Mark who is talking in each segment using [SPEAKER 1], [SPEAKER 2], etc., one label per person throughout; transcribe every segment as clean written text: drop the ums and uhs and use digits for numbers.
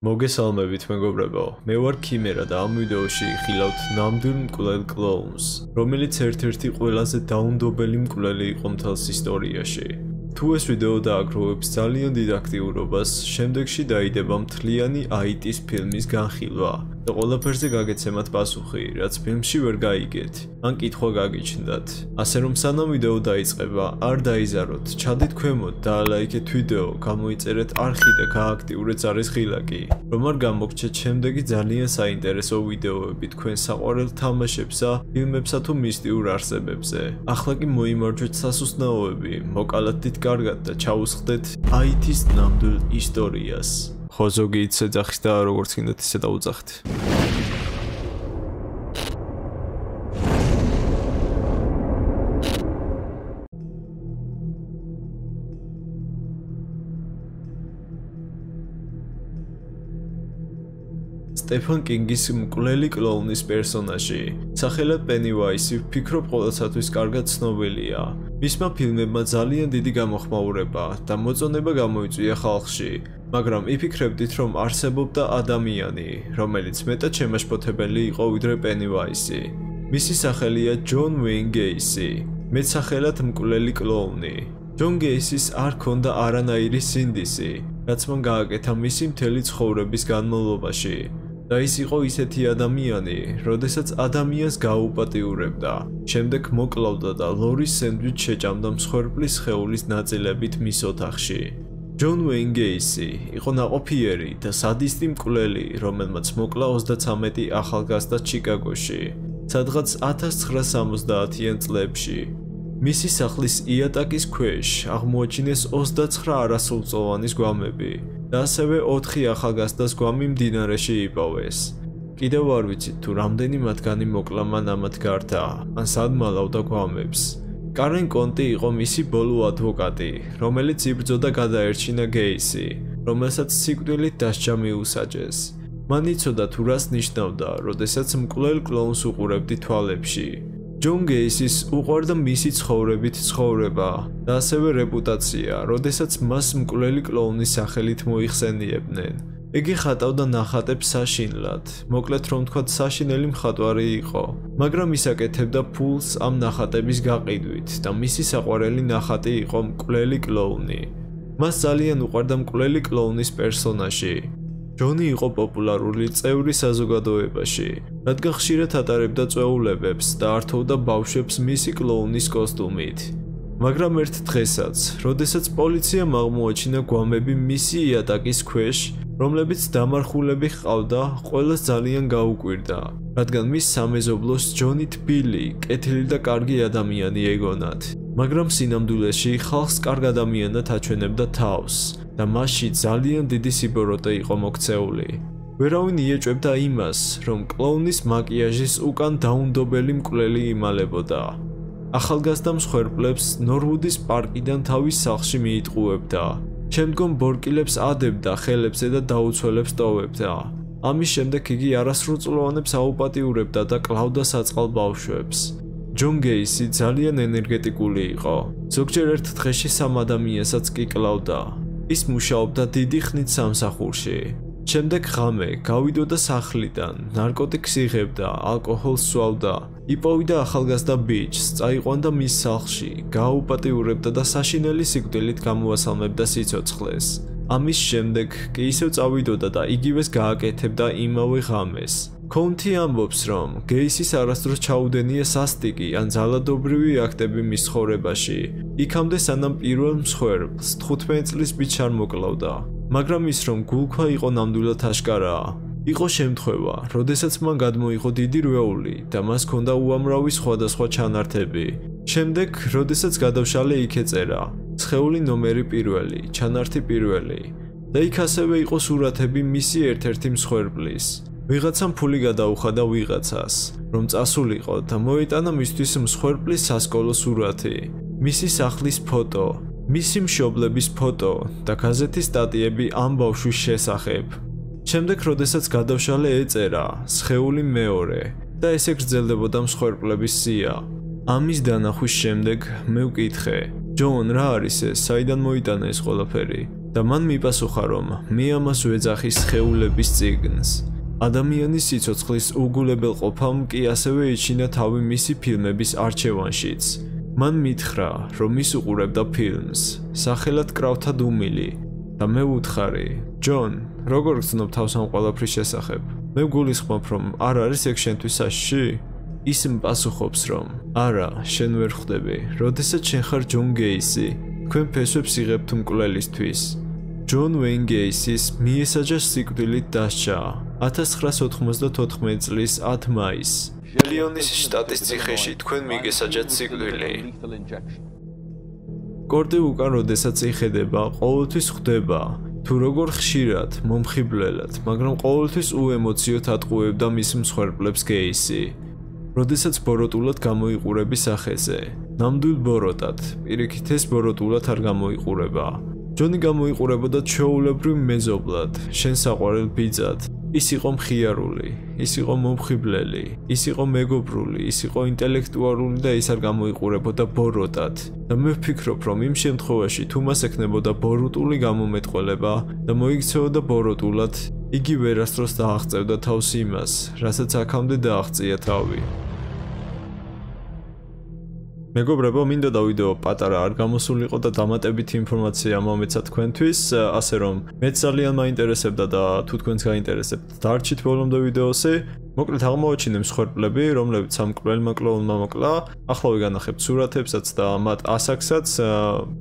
[SPEAKER 1] მოგესალმებით მეგობრებო, მე ვარ ქიმერა და ამ ვიდეოში ხილავთ ნამდვილ მკვლელ კლოუნს, რომელიც ერთ-ერთი ყველაზე დაუნდობელი მკვლელი იყო მთელს ისტორიაში. თუ ეს ვიდეო დააგროვებს ძალიან დიდ აქტიურობას, შემდეგში დაიდება მთლიანი IT-ის ფილმის განხილვა და ყველაფერზე გაგეცემათ პასუხი, რაც ფილმში ვერ გაიგეთ, ან კითხვა გაგიჩნდათ. ასე რომ სანამ ვიდეო დაიწყება, არ დაიზაროთ, ჩადით ქვემოთ და ლაიქეთ ვიდეო, გამოიწერეთ არხი და გააქტიურეთ ზარისხილაკი, რომ არ გამოგჩეთ შემდეგი ძალიან საინტერესო ვიდეოები თქვენ საყვარელ თამაშებსა, ფილმებსა თუ მისტიურ არსებებზე. ახლა კი მოიმარჯვეთ სასუსტნაოები, მოკალათით კარგად და ჩაუსხდეთ IT-ის ნამდვილ ისტორიას. ხო ზოგი იცე ძახის და როგორც გინდათ ისე დაუძახით. სტეფან კინგის მკვლელი კლოუნის პერსონაჟი, სახელად პენივაისი, ვფიქრობ ყოველსათვის კარგად ცნობილია. მისმა ფილმებმა ძალიან დიდი გამოხმაურება და მოწონება გამოიწვია ხალხში, მაგრამ იფიქრებდით, რომ არსებობდა ადამიანი, რომელიც მეტად შემაშფოთებელი იყო ვიდრე პენივაისი. მისი სახელია ჯონ ვეინ გეისი, მეც სახელად მკვლელი კლოუნი. ჯონ გეისის არ ჰქონდა არანაირი სინდისი, რაც მან გააკეთა მისი მთელი ცხოვრების განმავლობაში. და ის იყო ისეთი ადამიანი, როდესაც ადამიანს გააუპატიურებდა, შემდეგ მოკლავდა და ლორის სენდვიჩ შეჭამდა მსხვერპლის სხეულის ნაწილებით მის ოთახში. ჯონ ვეინ გეისი იყო ნაყოფიერი და სადისტი მკვლელი, რომელმაც მოკლა 33 ახალგაზრდა ჩიკაგოში, სადღაც 1970-იან წლებში. მისი სახლის იატაკის ქვეშ აღმოაჩინეს 29 არასრულწლოვანის გვამები და ასევე 4 ახალგაზრდას გვამი მდინარეში იპოვეს. კიდევ არ ვიცით თუ რამდენი მათგანი მოკლა მან ამათ გარდა, ან სად მალავდა გვამებს. კარენ კონტი იყო მისი ბოლო ადვოკატი, რომელიც იბრძოდა გადაერჩინა გეისი, რომელსაც სიკვდილით დასჯა მიუსაჯეს. მან იცოდა თუ რას ნიშნავდა, როდესაც მკვლელ კლოუნს უყურებდი თვალებში. ჯონ გეისის უყვარდა მისი ცხოვრებით ცხოვრება და ასევე რეპუტაცია, როდესაც მას მკვლელი კლოუნის სახელით მოიხსენიებდნენ. იგი ხატავდა ნახატებს საშინლად, მოკლედ რომ თქვათ საშინელი მხატვარი იყო, მაგრამ ის აკეთებდა ფულს ამ ნახატების გაყიდვით და მისი საყვარელი ნახატი იყო მკვლელი კლოუნი. მას ძალიან უყვარდა მკვლელი კლოუნის პერსონაჟი. ჯონი იყო პოპულარული წევრი საზოგადოებაში, რადგან ხშირად ატარებდა წვეულებებს და ართოვდა ბავშვებს მისი კლოუნის კოსტუმით. მაგრამ ერთ დღესაც, როდესაც პოლიციამ აღმოაჩინა გვამები მისი იატაკის ქვეშ, რომლებიც დამარხულები ჰყავდა, ყველას ძალიან გაუკვირდა, რადგან მის სამეზობლოს ჯონი თბილი, კეთილი და კარგი ადამიანი ეგონათ. მაგრამ სინამდვილეში ხალხს კარგ ადამიანად აჩვენებდა თავს და მასში ძალიან დიდი სიბოროტე იყო მოქცეული. ვერავინ იეჭვებდა იმას, რომ კლოუნის მაკიაჟის უკან დაუნდობელი მკვლელი იმალებოდა. ახალგაზრდა მსხვერპლებს ნორვუდის პარკიდან თავის სახლში მიიტყუებდა. შემდგომ ბორკილებს ადებდა ხელებზე და დაუცველებს ტოვებდა. ამის შემდეგ იგი არასრულწლოვანებს აუპატიურებდა და კლავდა საწყალ ბავშვებს. ჯონ გეისი ძალიან ენერგეტიკული იყო. ზოგჯერ ერთ დღეში 3 ადამიანსაც კი კლავდა. ის მუშაობდა დიდი ხნით სამსახურში. შემდეგ ღამე გავიდოდა სახლიდან, ნარკოტიკს იღებდა, ალკოჰოლს სვავდა, იპოვიდა ახალგაზრდა ბიჭს, წაიყვანდა მის სახლში, გააუპატიურებდა და საშინელი სიკვდილით გამოასალმებდა სიცოცხლეს. ამის შემდეგ კი ისევ წავიდოდა და იგივეს გააკეთებდა იმავე ღამეს. კონთი ამბობს, რომ გეისის არასდროს ჩაუდენია სასტიკი ან ძალადობრივი აქტები მის ცხოვრებაში, იქამდე სანამ პირველ მსხვერპლს 15 წლის ბიჭს არ მოკლავდა. მაგრამ ის რომ გულქვა იყო ნამდვილად აშკარაა. იყო შემთხვევა, როდესაც მან გადმოიღო დიდი რვეული და მას ჰქონდა უამრავი სხვადასხვა ჩანართები. შემდეგ, როდესაც გადავშალე იქ ეწერა სხეული ნომერი 1, ჩანართი 1 და იქ ასევე იყო სურათები მისი ერთ-ერთი მსხვერპლის. ვიღაცამ ფული გადაუხადა ვიღაცას, რომ წასულიყო და მოიტანა მისთვის მსხვერპლის სასკოლო სურათი, მისი სახლის ფოტო, მისი მშობლების ფოტო და გაზეთის სტატიები ამ ბავშვის შესახებ. შემდეგ, როდესაც გადავშალე ეწერა სხეული მეორე და ესე გრძელდებოდა მსხვერპლების სია. ამის დანახვის შემდეგ მე ვკითხე, ჯონ, რა არის ეს, საიდან მოიტანა ეს ყველაფერი? და მან მიპასუხა, რომ მე ამას ვეძახის სხეულების წიგნს. ადამიანის სიცოცხლის უგულებელ ყოფამ კი ასევე იჩინა თავი მისი ფილმების არჩევანშიც. მან მითხრა, რომ ის უყურებდა ფილმს, სახელად კრავთა დუმილი და მე ვუთხარი, ჯონ, როგორ გრძნობ თავს ამ ყველაფრის შესახებ? მე გულისხმობ, რომ არ არის ეგ შენთვის საშიში? ის პასუხობს, რომ არა, შენ ვერ ხვდები, როდესაც შენ ხარ ჯონ გეისი, თქვენ ფესვებს იღებთ მკვლელისთვის. ჯონ ვეინ გეისის მიესაჯა სიკვდილით დასჯა 1994 წლის 10 მაისს. ილინოისის შტატის ციხეში თქვენ მიგესაჯათ სიკვდილი. კორტი უკან როდესაც იხედება, ყოველთვის ხვდება, თუ როგორ ხშირად, მომხიბლელად, მაგრამ ყოველთვის უემოციოდ ატყუებდა მის მსხვერპლებს გეისი. როდესაც ბოროტულად გამოიყურები სახეზე, ნამდვილ ბოროტად, პირიქით ეს ბოროტულად არ გამოიყურება. ჯონი გამოიყურებოდა ჩვეულებრივ მეზობლად, შენ საყვარელ ბიძად. ის იყო მხიარული, ის იყო მომხიბლელი, ის იყო მეგობრული, ის იყო ინტელექტუალური და ის არ გამოიყურებოდა ბოროტად. და მე ვფიქრობ, რომ იმ შემთხვევაში თუ მას ექნებოდა ბოროტული გამომეტყველება და მოიქცეოდა ბოროტულად, იგი ვერასდროს დააღწევდა თავს იმას, რასაც აქამდე დააღწია თავი. მეგობრებო, მინდოდა ვიდეო პატარა არ გამოსულიყო და დამატებითი ინფორმაცია მომეცა თქვენთვის, ასე რომ მეც ძალიან მაინტერესებდა და თუ თქვენს გაინტერესებთ, დარჩით ბოლომდე ვიდეოსი. მოკლედ აღმოაჩინე მსხვერპლები, რომლებიც ამ მკვლელმა კლოუნმა მოკლა. ახლა ვიგანახებთ სურათებსაც და მათ ასაკსაც,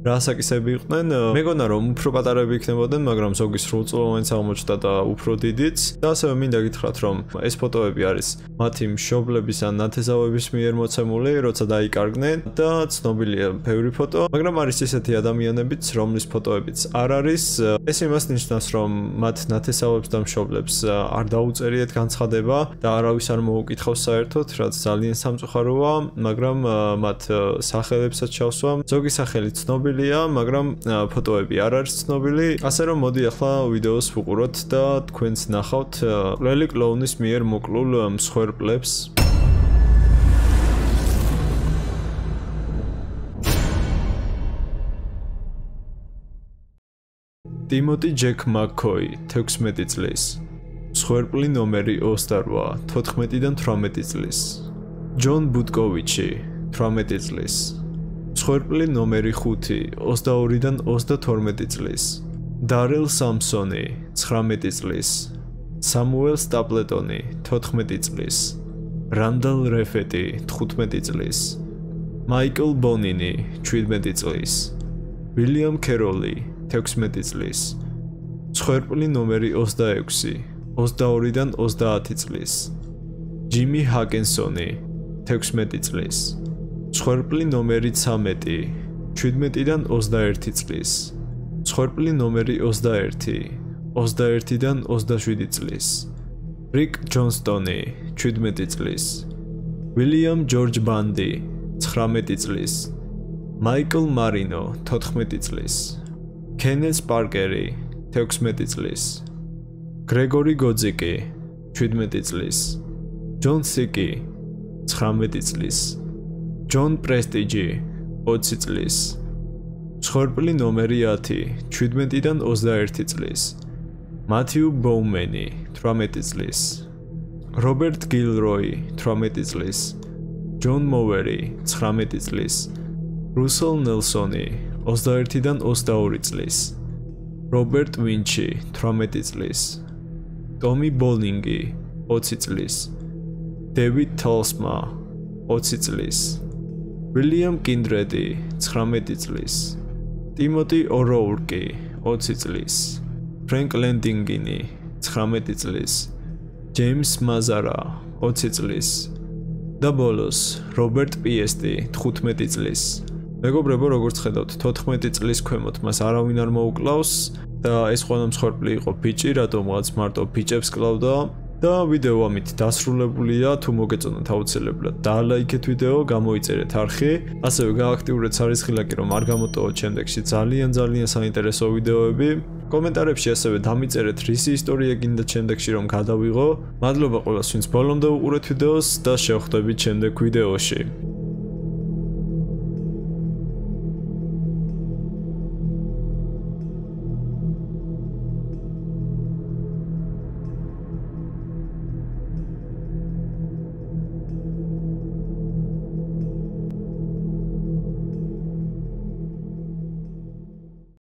[SPEAKER 1] რა ასაკისები იყვნენ. მეგონა რომ უფრო პატარები იქნებოდნენ, მაგრამ ზოგი სრულწლოვანიც აღმოჩნდა და უფრო დიდიც. და ასევე მინდა გითხრათ, რომ ეს ფოტოები არის მათი მშობლების ან ნათესავების მიერ მოცემული, როცა დაიკარგნენ და ცნობილია ბევრი ფოტო, მაგრამ არის ისეთი ადამიანებიც, რომლის ფოტოებიც არ არის. ეს იმას ნიშნავს, რომ მათ ნათესავებს და მშობლებს არ დაუწერიათ განცხადება და არავის არ მოუკითხავს საერთოდ, რაც ძალიან სამწუხაროა, მაგრამ მათ სახელებსაც ჩავსვამ. ზოგი სახელი ცნობილია, მაგრამ ფოტოები არ არის ცნობილი. ასე რომ მოდი ახლა ვიდეოს ვუყუროთ და თქვენც ნახავთ მკვლელი კლოუნის მიერ მოკლულ მსხვერპლებს. ტიმოტი ჯეკ მაკქოი, 16 წლის. მსხვერპლი ნომერი 28, 14-დან 18 წლის. ჯონ ბუტკოვიჩი, 18 წლის. მსხვერპლი ნომერი 5, 22-დან 32 წლის. დარელ სამსონი, 19 წლის. სამუელ სტაპლეტონი, 14 წლის. რანდალ რეფეტი, 15 წლის. მაიკლ ბონინი, 17 წლის. ვილიამ ქეროლი, 16 წლის. მსხვერპლი ნომერი 26, 22-დან 30 წლის. ჯიმი ჰაკენსონი, 16 წლის. მსხვერპლი ნომერი 13, 17-დან 21 წლის. მსხვერპლი ნომერი 21, 21-დან 27 წლის. რიკ ჯონსტონი, 17 წლის. ვილიამ ჯორჯ ბანდი, 19 წლის. მაიკლ მარინო, 14 წლის. კენეს პარკერი, 16 წლის. გრეგორი გოძიკი, 17 წლის. ჯონ სიკი, 19 წლის. ჯონ პრესტიჯი, 20 წლის. მსხვერპლი ნომერი 10, 17-დან 21 წლის. მათიუ ბოუმენი, 18 წლის. რობერტ გილროი, 18 წლის. ჯონ მოვერი, 19 წლის. რუსელ ნელსონი, 21-დან 22 წლის. რობერტ ვინჩი, 18 წლის. ტომი ბოლინგი, 20 წლის. დევიდ თოლსმა, 20 წლის. ვილიამ კინდრედი, 19 წლის. ტიმოტი ოროურკი, 20 წლის. ფრენკ ლენდინგინი, 19 წლის. ჯეიმს მაზარა, 20 წლის. და ბოლოს, რობერტ პიესტი, 15 წლის. მეგობრებო, როგორც ხედავთ, 14 წლის ქვემოთ მას არავინ არ მოუკლავს და ეს ყველა მსხვერპლი იყო ბიჭი, რატომღაც მარტო ბიჭებს კლავდა. და ვიდეო ამით დასრულებულია. თუ მოგეწონათ აუცილებლად დალაიქეთ ვიდეო, გამოიწერეთ არხი, ასევე გააქტიურეთ სარისხილაკი, რომ არ გამოტოვოთ შემდეგში ძალიან საინტერესო ვიდეოები. კომენტარებში ასევე დამიწერეთ რისი ისტორია გინდათ შემდეგში რომ გადავიღო. მადლობა ყველას, ვინც ბოლომდე უყურეთ ვიდეოს და შევხვდებით შემდეგ ვიდეოში.